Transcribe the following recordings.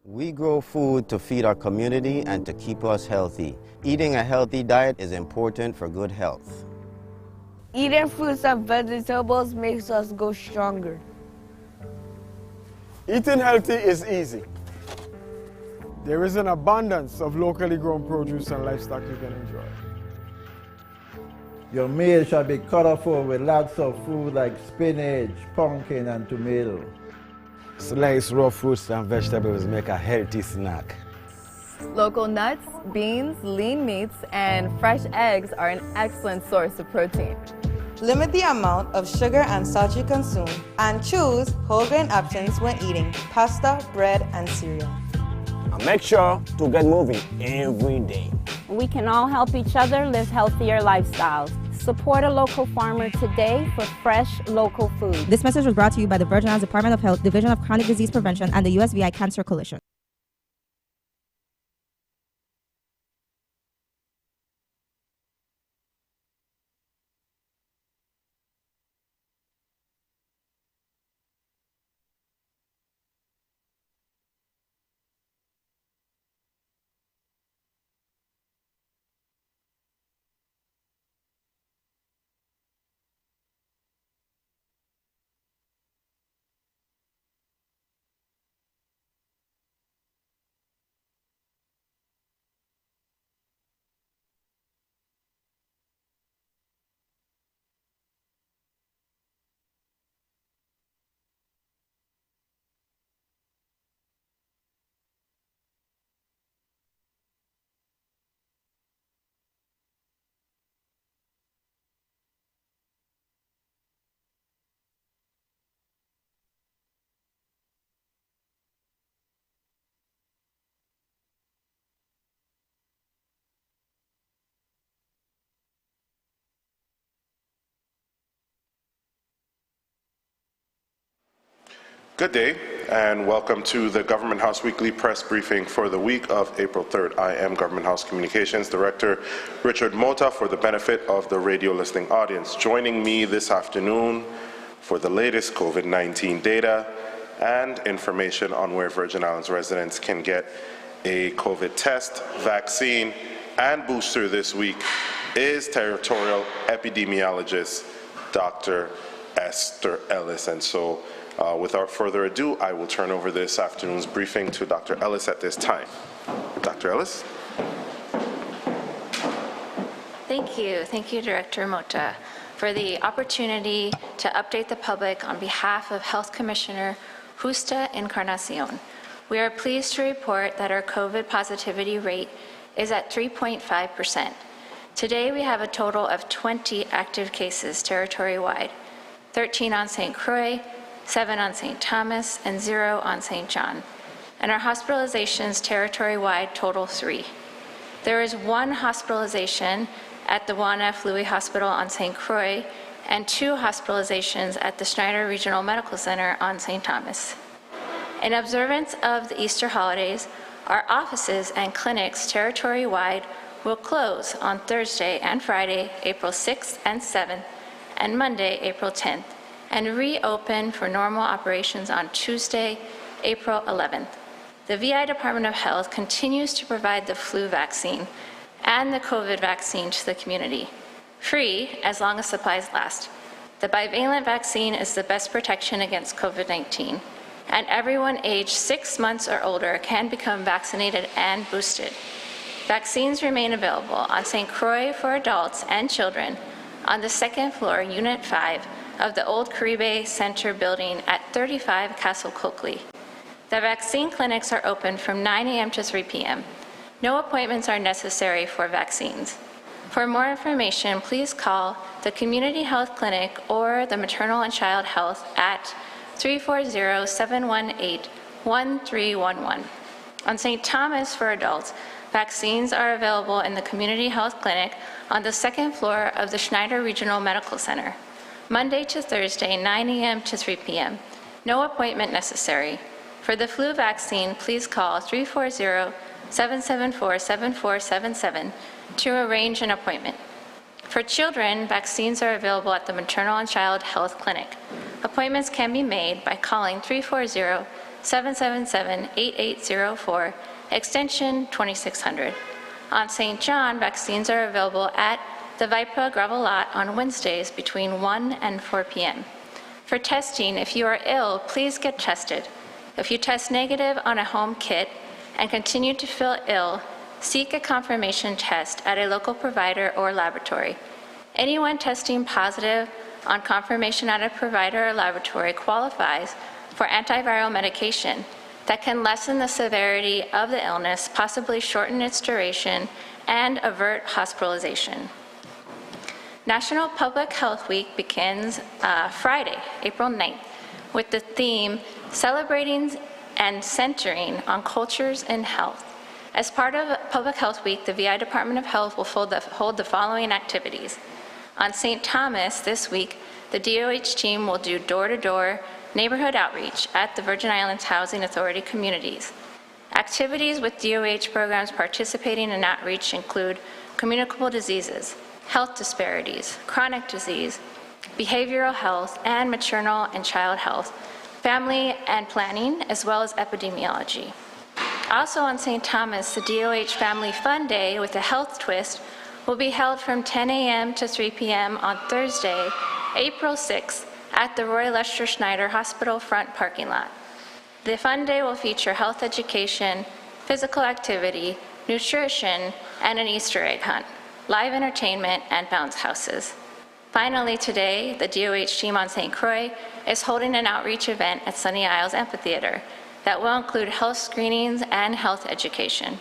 We grow food to feed our community and to keep us healthy. Eating a healthy diet is important for good health. Eating fruits and vegetables makes us go stronger. Eating healthy is easy. There is an abundance of locally grown produce and livestock you can enjoy. Your meal shall be colorful with lots of food like spinach, pumpkin, and tomato. Sliced raw fruits and vegetables make a healthy snack. Local nuts, beans, lean meats, and fresh eggs are an excellent source of protein. Limit the amount of sugar and salt you consume and choose whole grain options when eating pasta, bread, and cereal. And make sure to get moving every day. We can all help each other live healthier lifestyles. Support a local farmer today for fresh local food. This message was brought to you by the Virgin Islands Department of Health, Division of Chronic Disease Prevention, and the USVI Cancer Coalition. Good day, and welcome to the Government House Weekly Press Briefing for the week of April 3rd. I am Government House Communications Director Richard Mota for the benefit of the radio listening audience. Joining me this afternoon for the latest COVID-19 data and information on where Virgin Islands residents can get a COVID test, vaccine, and booster this week is Territorial Epidemiologist Dr. Esther Ellis. And so, without further ado, I will turn over this afternoon's briefing to Dr. Ellis at this time. Dr. Ellis? Thank you. Thank you, Director Mota, for the opportunity to update the public on behalf of Health Commissioner Justa Encarnacion. We are pleased to report that our COVID positivity rate is at 3.5%. Today, we have a total of 20 active cases territory-wide, 13 on St. Croix, 7 on St. Thomas, and 0 on St. John. And our hospitalizations territory-wide total 3. There is 1 hospitalization at the Juan F. Louis Hospital on St. Croix and 2 hospitalizations at the Schneider Regional Medical Center on St. Thomas. In observance of the Easter holidays, our offices and clinics territory-wide will close on Thursday and Friday, April 6th and 7th, and Monday, April 10th, and reopen for normal operations on Tuesday, April 11th. The VI Department of Health continues to provide the flu vaccine and the COVID vaccine to the community, free as long as supplies last. The bivalent vaccine is the best protection against COVID-19, and everyone aged 6 months or older can become vaccinated and boosted. Vaccines remain available on St. Croix for adults and children on the 2nd floor, Unit 5, of the old Caribe Center building at 35 Castle Coakley. The vaccine clinics are open from 9 a.m. to 3 p.m. No appointments are necessary for vaccines. For more information, please call the Community Health Clinic or the Maternal and Child Health at 340-718-1311. On St. Thomas for adults, vaccines are available in the Community Health Clinic on the 2nd floor of the Schneider Regional Medical Center, Monday to Thursday, 9 a.m. to 3 p.m. No appointment necessary. For the flu vaccine, please call 340-774-7477 to arrange an appointment. For children, vaccines are available at the Maternal and Child Health Clinic. Appointments can be made by calling 777-8804, extension 2600. On St. John, vaccines are available at the Vipa Gravel Lot on Wednesdays between 1 and 4 p.m. For testing, if you are ill, please get tested. If you test negative on a home kit and continue to feel ill, seek a confirmation test at a local provider or laboratory. Anyone testing positive on confirmation at a provider or laboratory qualifies for antiviral medication that can lessen the severity of the illness, possibly shorten its duration, and avert hospitalization. National Public Health Week begins Friday, April 9th, with the theme Celebrating and Centering on Cultures in Health. As part of Public Health Week, the VI Department of Health will hold the following activities. On St. Thomas this week, the DOH team will do door-to-door neighborhood outreach at the Virgin Islands Housing Authority communities. Activities with DOH programs participating in outreach include communicable diseases, health disparities, chronic disease, behavioral health, and maternal and child health, family and planning, as well as epidemiology. Also on St. Thomas, the DOH Family Fun Day with a health twist will be held from 10 a.m. to 3 p.m. on Thursday, April 6th, at the Roy Lester Schneider Hospital front parking lot. The Fun Day will feature health education, physical activity, nutrition, and an Easter egg hunt, live entertainment, and bounce houses. Finally, today, the DOH team on St. Croix is holding an outreach event at Sunny Isles Amphitheater that will include health screenings and health education.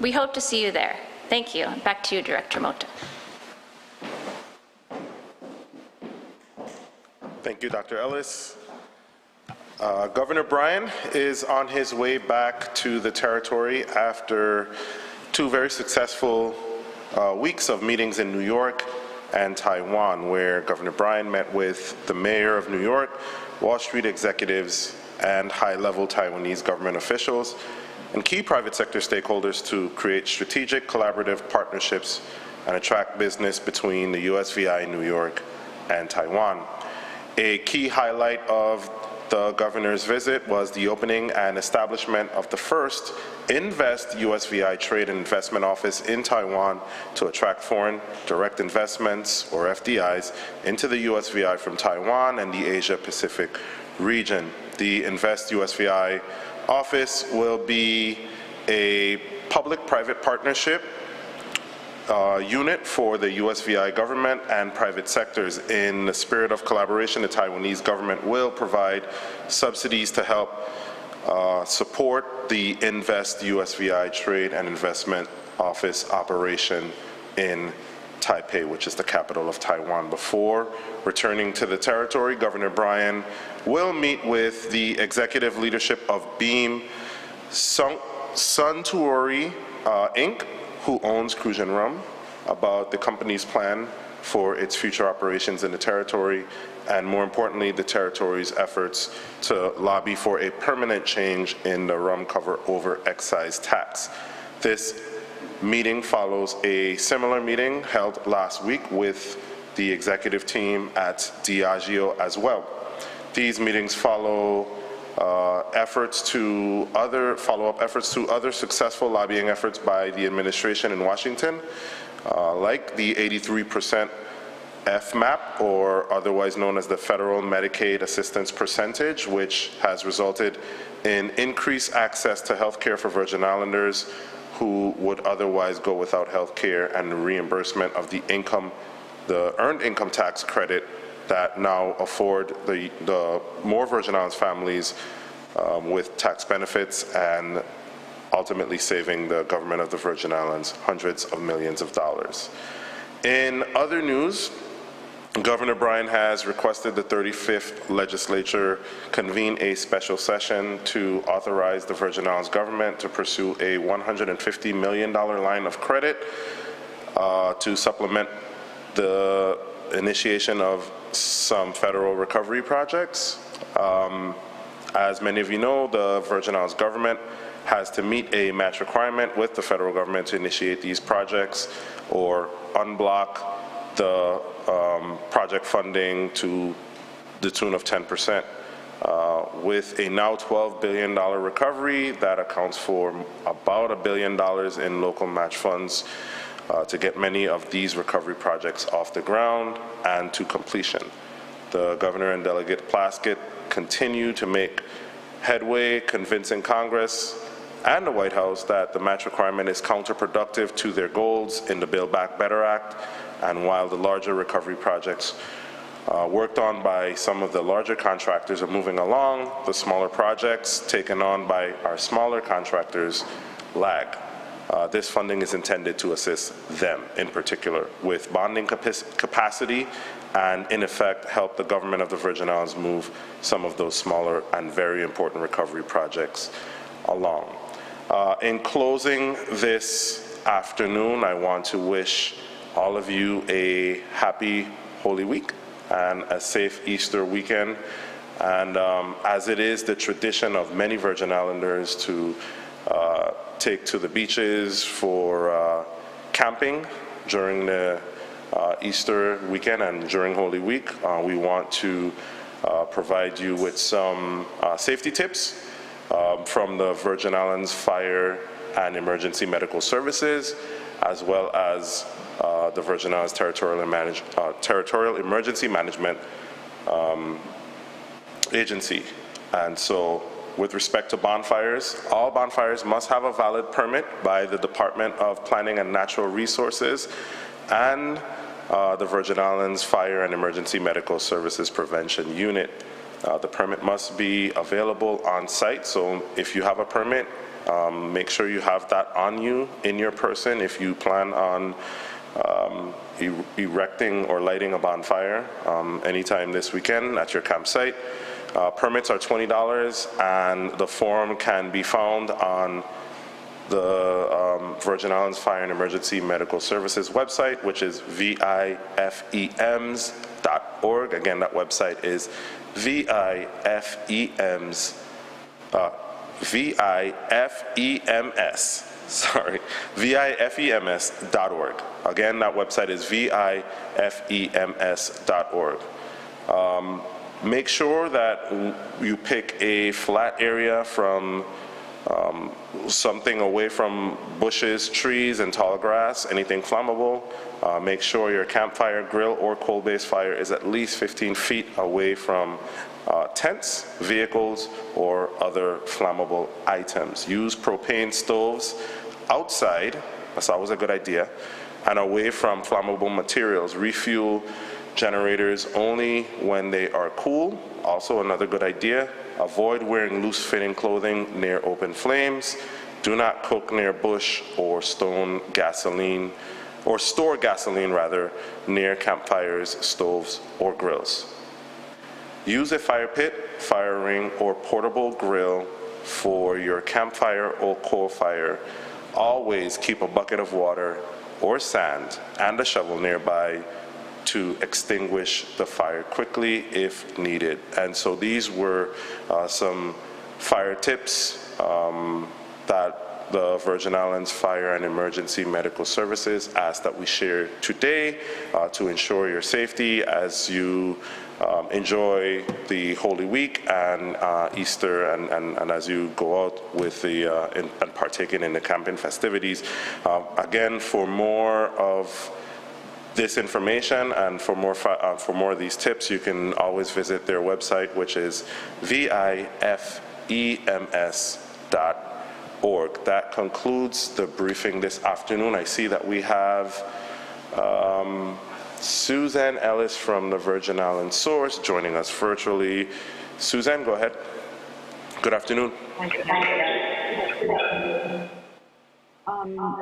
We hope to see you there. Thank you. Back to you, Director Mota. Thank you, Dr. Ellis. Governor Bryan is on his way back to the territory after 2 very successful weeks of meetings in New York and Taiwan, where Governor Bryan met with the mayor of New York, Wall Street executives, and high-level Taiwanese government officials, and key private sector stakeholders to create strategic collaborative partnerships and attract business between the USVI New York and Taiwan. A key highlight of the governor's visit was the opening and establishment of the first Invest USVI Trade and Investment Office in Taiwan to attract foreign direct investments, or FDIs, into the USVI from Taiwan and the Asia-Pacific region. The Invest USVI office will be a public-private partnership unit for the USVI government and private sectors. In the spirit of collaboration, the Taiwanese government will provide subsidies to help support the Invest USVI Trade and Investment Office operation in Taipei, which is the capital of Taiwan. Before returning to the territory, Governor Bryan will meet with the executive leadership of Beam Suntory Inc., who owns Cruise and Rum, about the company's plan for its future operations in the territory, and more importantly, the territory's efforts to lobby for a permanent change in the rum cover over excise tax. This meeting follows a similar meeting held last week with the executive team at Diageo as well. These meetings follow follow-up efforts to other successful lobbying efforts by the administration in Washington, like the 83% FMAP, or otherwise known as the Federal Medicaid Assistance Percentage, which has resulted in increased access to health care for Virgin Islanders who would otherwise go without health care, and the reimbursement of the earned income tax credit that now afford the more Virgin Islands families with tax benefits, and ultimately saving the government of the Virgin Islands hundreds of millions of dollars. In other news, Governor Bryan has requested the 35th legislature convene a special session to authorize the Virgin Islands government to pursue a $150 million line of credit to supplement the initiation of some federal recovery projects. As many of you know, the Virgin Islands government has to meet a match requirement with the federal government to initiate these projects or unblock the project funding to the tune of 10%. With a now $12 billion recovery, that accounts for about $1 billion in local match funds to get many of these recovery projects off the ground and to completion. The Governor and Delegate Plaskett continue to make headway convincing Congress and the White House that the match requirement is counterproductive to their goals in the Build Back Better Act, and while the larger recovery projects worked on by some of the larger contractors are moving along, the smaller projects taken on by our smaller contractors lag. This funding is intended to assist them in particular with bonding capacity and in effect help the government of the Virgin Islands move some of those smaller and very important recovery projects along. In closing this afternoon, I want to wish all of you a happy Holy Week and a safe Easter weekend. And as it is the tradition of many Virgin Islanders to take to the beaches for camping during the Easter weekend and during Holy Week, we want to provide you with some safety tips from the Virgin Islands Fire and Emergency Medical Services, as well as the Virgin Islands Territorial Emergency Management Agency. And so, with respect to bonfires, all bonfires must have a valid permit by the Department of Planning and Natural Resources and the Virgin Islands Fire and Emergency Medical Services Prevention Unit. The permit must be available on site, so if you have a permit, make sure you have that on you, in your person, if you plan on erecting or lighting a bonfire anytime this weekend at your campsite. Permits are $20, and the form can be found on the Virgin Islands Fire and Emergency Medical Services website, which is VIFEMS.org. Again, that website is VIFEMS.org. Again, that website is VIFEMS.org. Make sure that you pick a flat area from something away from bushes, trees, and tall grass, anything flammable. Make sure your campfire, grill, or coal-based fire is at least 15 feet away from tents, vehicles, or other flammable items. Use propane stoves outside, that's always a good idea, and away from flammable materials. Refuel generators only when they are cool, also another good idea. Avoid wearing loose-fitting clothing near open flames. Do not cook near bush or store gasoline near campfires, stoves, or grills. Use a fire pit, fire ring, or portable grill for your campfire or coal fire. Always keep a bucket of water or sand and a shovel nearby to extinguish the fire quickly if needed. And so these were some fire tips that the Virgin Islands Fire and Emergency Medical Services asked that we share today to ensure your safety as you enjoy the Holy Week and Easter, and as you go out with the and partaking in the camping festivities. Again, for more of this information and for more of these tips, you can always visit their website, which is VIFEMS.org. That concludes the briefing this afternoon. I see that we have Suzanne Ellis from the Virgin Islands Source joining us virtually. Suzanne, go ahead. Good afternoon.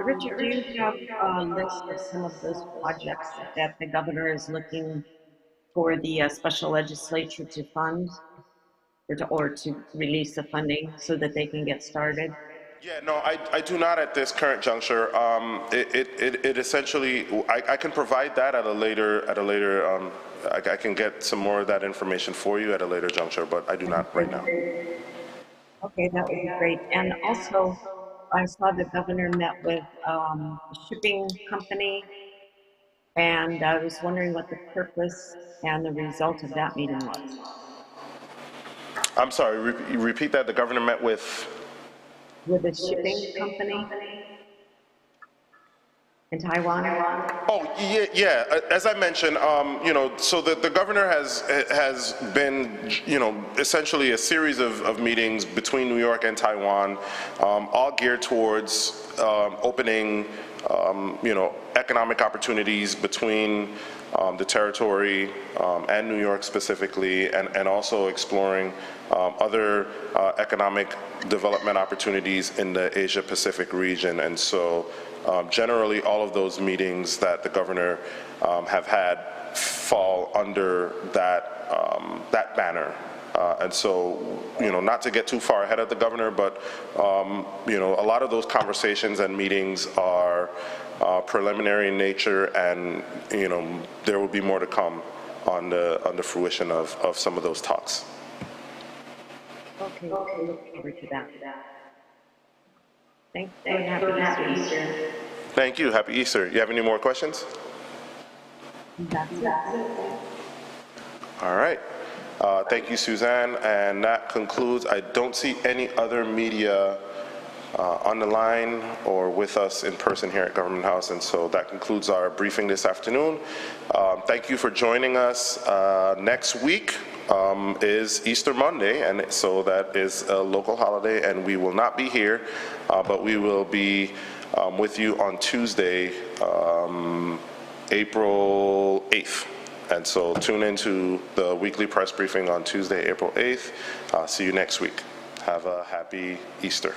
Richard, do you have a list of some of those projects that the governor is looking for the special legislature to fund or to release the funding so that they can get started? Yeah, no, I do not at this current juncture. It essentially, I can provide that at a later, I can get some more of that information for you at a later juncture, but I do not right now. Okay, that would be great. And also, I saw the governor met with a shipping company, and I was wondering what the purpose and the result of that meeting was. I'm sorry, repeat that. The governor met with a shipping company in Taiwan. Oh, yeah. As I mentioned, so the governor has been, essentially a series of meetings between New York and Taiwan, all geared towards opening, economic opportunities between the territory and New York specifically, and also exploring other economic development opportunities in the Asia-Pacific region. And so generally all of those meetings that the governor have had fall under that banner. And so, not to get too far ahead of the governor, but, a lot of those conversations and meetings are preliminary in nature, and, there will be more to come on the fruition of some of those talks. Okay, look forward to that. Thanks, and happy Easter. Thank you. Happy Easter. You have any more questions? That's it. All right. Thank you, Suzanne. And that concludes. I don't see any other media on the line or with us in person here at Government House, and so that concludes our briefing this afternoon. Thank you for joining us. Next week is Easter Monday, and so that is a local holiday, and we will not be here, but we will be with you on Tuesday, April 8th. And so tune into the weekly press briefing on Tuesday, April 8th. See you next week. Have a happy Easter.